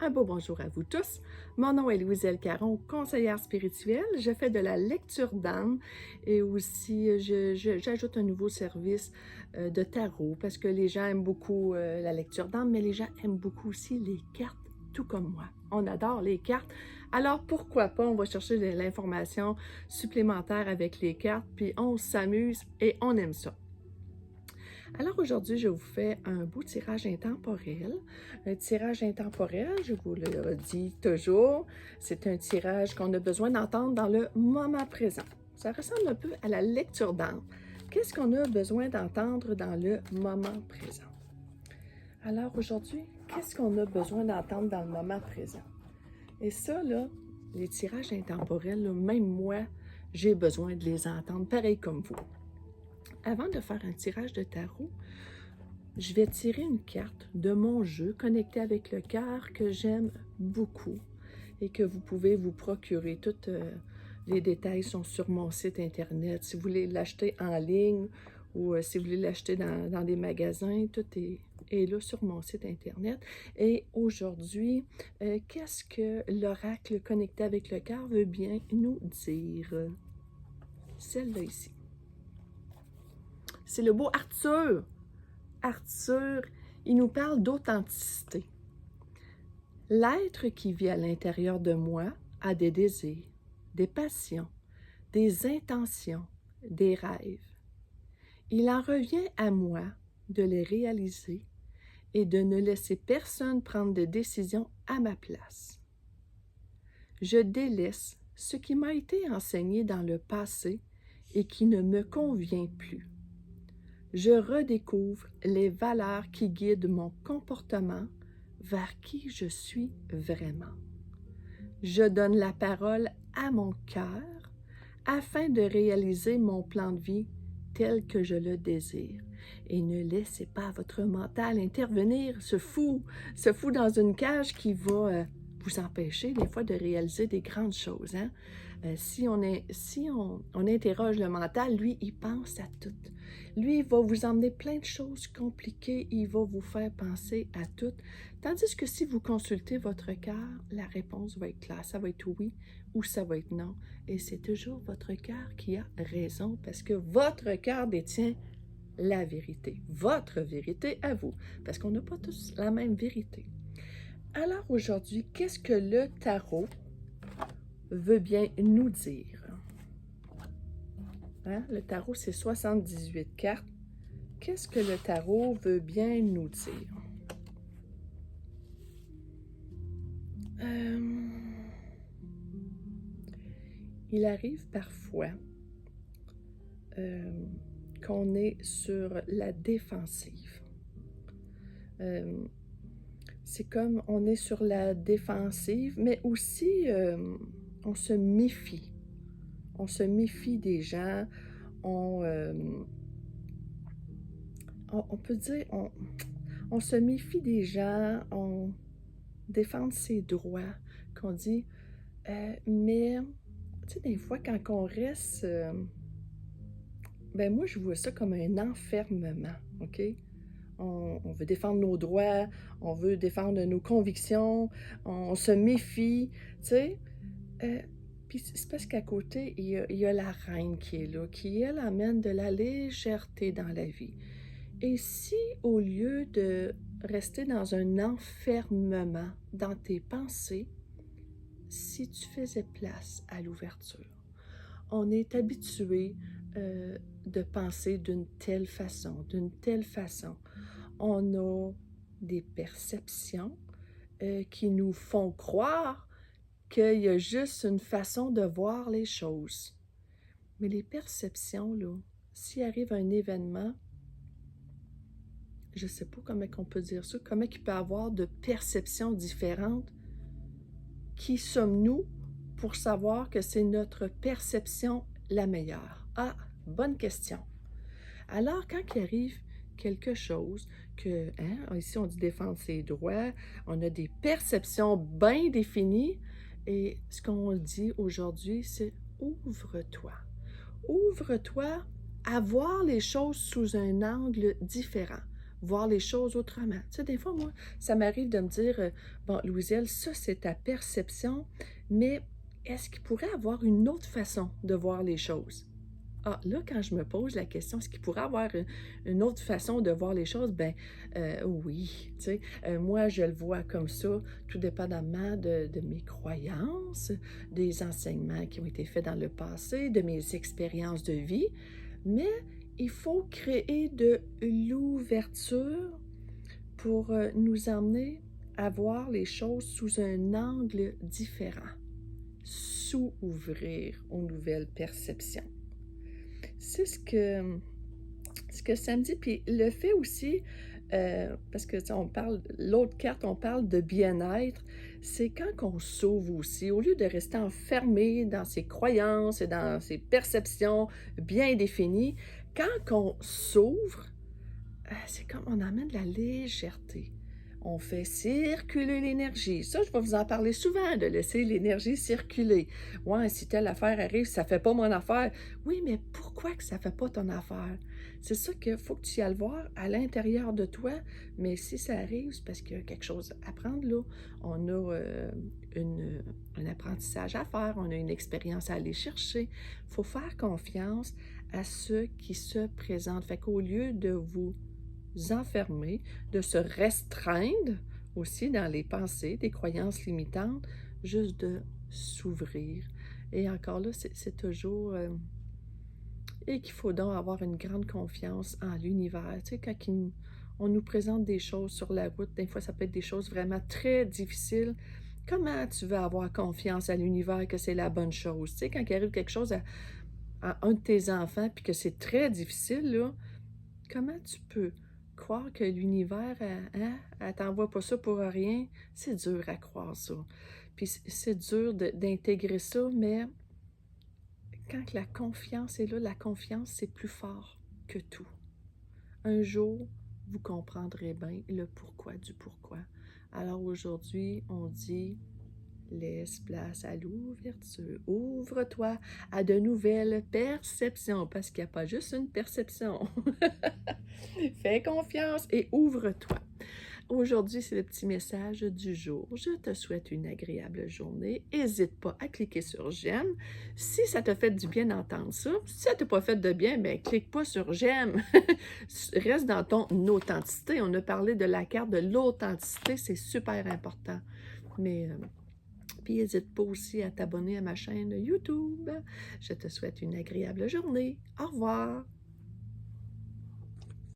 Un beau bonjour à vous tous. Mon nom est Louise-Èle Caron, conseillère spirituelle. Je fais de la lecture d'âme et aussi j'ajoute un nouveau service de tarot parce que les gens aiment beaucoup la lecture d'âme, mais les gens aiment beaucoup aussi les cartes, tout comme moi. On adore les cartes. Alors pourquoi pas, on va chercher de l'information supplémentaire avec les cartes, puis on s'amuse et on aime ça. Alors aujourd'hui, je vous fais un beau tirage intemporel. Un tirage intemporel, je vous le dis toujours, c'est un tirage qu'on a besoin d'entendre dans le moment présent. Ça ressemble un peu à la lecture d'âme. Qu'est-ce qu'on a besoin d'entendre dans le moment présent? Alors aujourd'hui, qu'est-ce qu'on a besoin d'entendre dans le moment présent? Et ça, là, les tirages intemporels, là, même moi, j'ai besoin de les entendre, pareil comme vous. Avant de faire un tirage de tarot, je vais tirer une carte de mon jeu connecté avec le cœur que j'aime beaucoup et que vous pouvez vous procurer. Tous les détails sont sur mon site internet. Si vous voulez l'acheter en ligne ou si vous voulez l'acheter dans des magasins, tout est là sur mon site internet. Et aujourd'hui, qu'est-ce que l'oracle connecté avec le cœur veut bien nous dire? Celle-là ici. C'est le beau Arthur. Arthur, il nous parle d'authenticité. L'être qui vit à l'intérieur de moi a des désirs, des passions, des intentions, des rêves. Il en revient à moi de les réaliser et de ne laisser personne prendre de décision à ma place. Je délaisse ce qui m'a été enseigné dans le passé et qui ne me convient plus. Je redécouvre les valeurs qui guident mon comportement vers qui je suis vraiment. Je donne la parole à mon cœur afin de réaliser mon plan de vie tel que je le désire. Et ne laissez pas votre mental intervenir, ce fou dans une cage qui va vous empêcher des fois de réaliser des grandes choses. Hein? Si on interroge le mental, lui, il pense à tout. Lui, il va vous emmener plein de choses compliquées, il va vous faire penser à tout. Tandis que si vous consultez votre cœur, la réponse va être claire. Ça va être oui ou ça va être non. Et c'est toujours votre cœur qui a raison parce que votre cœur détient la vérité. Votre vérité à vous. Parce qu'on n'a pas tous la même vérité. Alors aujourd'hui, qu'est-ce que le tarot veut bien nous dire? Hein? Le tarot, c'est 78 cartes. Qu'est-ce que le tarot veut bien nous dire? Il arrive parfois qu'on est sur la défensive. C'est comme on est sur la défensive, mais aussi on se méfie. On se méfie des gens. On peut dire, on se méfie des gens, on défend ses droits, qu'on dit, mais, tu sais, des fois, quand on reste, ben moi, je vois ça comme un enfermement, OK? On veut défendre nos droits, on veut défendre nos convictions, on se méfie, tu sais. Puis c'est parce qu'à côté, il y a la reine qui est là, qui, elle, amène de la légèreté dans la vie. Et si, au lieu de rester dans un enfermement dans tes pensées, si tu faisais place à l'ouverture, on est habitué de penser d'une telle façon, On a des perceptions qui nous font croire qu'il y a juste une façon de voir les choses. Mais les perceptions, là, s'il arrive un événement, je ne sais pas comment on peut dire ça, comment il peut y avoir de perceptions différentes. Qui sommes-nous pour savoir que c'est notre perception la meilleure? Ah, bonne question. Alors, quand il arrive quelque chose que, hein, ici on dit défendre ses droits, on a des perceptions bien définies, et ce qu'on dit aujourd'hui, c'est ouvre-toi. Ouvre-toi à voir les choses sous un angle différent. voir les choses autrement. Tu sais, des fois, moi, ça m'arrive de me dire, bon, Louisielle, ça, c'est ta perception, mais est-ce qu'il pourrait avoir une autre façon de voir les choses? Ah, là, quand je me pose la question, est-ce qu'il pourrait avoir une autre façon de voir les choses? Ben oui, tu sais, moi, je le vois comme ça, tout dépendamment de mes croyances, des enseignements qui ont été faits dans le passé, de mes expériences de vie, mais il faut créer de l'ouverture pour nous emmener à voir les choses sous un angle différent, s'ouvrir aux nouvelles perceptions. C'est ce que ça me dit. Puis le fait aussi, parce que on parle, l'autre carte, on parle de bien-être, c'est quand on s'ouvre aussi, au lieu de rester enfermé dans ses croyances et dans ses perceptions bien définies, quand on s'ouvre, c'est comme on amène de la légèreté. On fait circuler l'énergie. Ça, je vais vous en parler souvent, de laisser l'énergie circuler. Ouais, si telle affaire arrive, ça ne fait pas mon affaire. Oui, mais pourquoi que ça ne fait pas ton affaire? C'est ça qu'il faut que tu y ailles voir à l'intérieur de toi. Mais si ça arrive, c'est parce qu'il y a quelque chose à apprendre là. On a un apprentissage à faire, on a une expérience à aller chercher. Il faut faire confiance à ceux qui se présentent. Fait qu'au lieu de vous enfermer, de se restreindre aussi dans les pensées, des croyances limitantes, juste de s'ouvrir. Et encore là, c'est toujours... et qu'il faut donc avoir une grande confiance en l'univers. Tu sais, quand on nous présente des choses sur la route, des fois ça peut être des choses vraiment très difficiles. Comment tu veux avoir confiance à l'univers que c'est la bonne chose? Tu sais, quand il arrive quelque chose à un de tes enfants, puis que c'est très difficile, là, comment tu peux croire que l'univers, elle t'envoie pas ça pour rien? C'est dur à croire ça. Puis c'est dur d'intégrer ça, mais quand la confiance est là, la confiance, c'est plus fort que tout. Un jour, vous comprendrez bien le pourquoi du pourquoi. Alors aujourd'hui, on dit: laisse place à l'ouverture. Ouvre-toi à de nouvelles perceptions, parce qu'il n'y a pas juste une perception. Fais confiance et ouvre-toi. Aujourd'hui, c'est le petit message du jour. Je te souhaite une agréable journée. N'hésite pas à cliquer sur j'aime. Si ça t'a fait du bien d'entendre ça, si ça t'a pas fait de bien, ben clique pas sur j'aime. Reste dans ton authenticité. On a parlé de la carte de l'authenticité, c'est super important. Mais puis n'hésite pas aussi à t'abonner à ma chaîne YouTube. Je te souhaite une agréable journée. Au revoir.